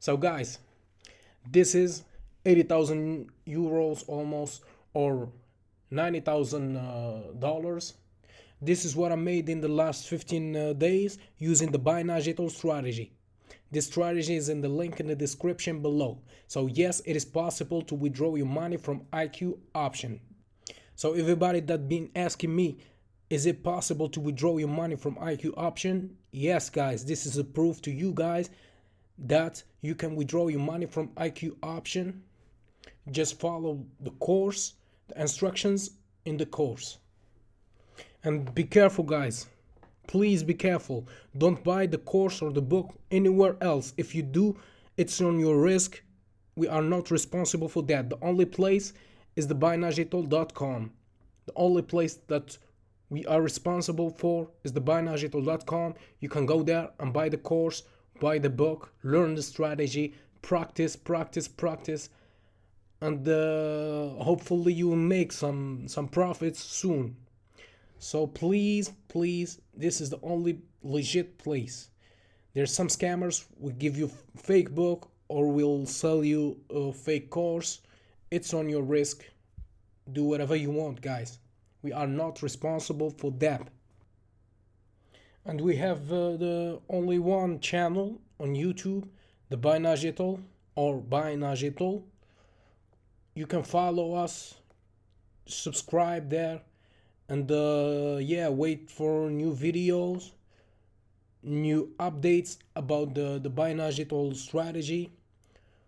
So guys, this is 80,000 euros almost, or $90,000. This is what I made in the last 15 days using the buy now digital strategy. This strategy is in the link in the description below. So yes, it is possible to withdraw your money from IQ option. So everybody that been asking me, is it possible to withdraw your money from IQ option? Yes guys, this is a proof to you guys that you can withdraw your money from IQ option. Just follow the course, the instructions in the course. And be careful guys, please be careful. Don't buy the course or the book anywhere else. If you do, it's on your risk. We are not responsible for that. The only place is the buynowdigital.com. The only place that we are responsible for is the buynowdigital.com. You can go there and buy the course, buy the book, learn the strategy, practice, and hopefully you will make some profits soon. So please, this is the only legit place. There's some scammers will give you fake book or will sell you a fake course. It's on your risk. Do whatever you want, guys. We are not responsible for that. And we have the only one channel on YouTube, the Buy Now Digital or Buy Now Digital. You can follow us, subscribe there, and yeah, wait for new videos, new updates about the Buy Now Digital strategy.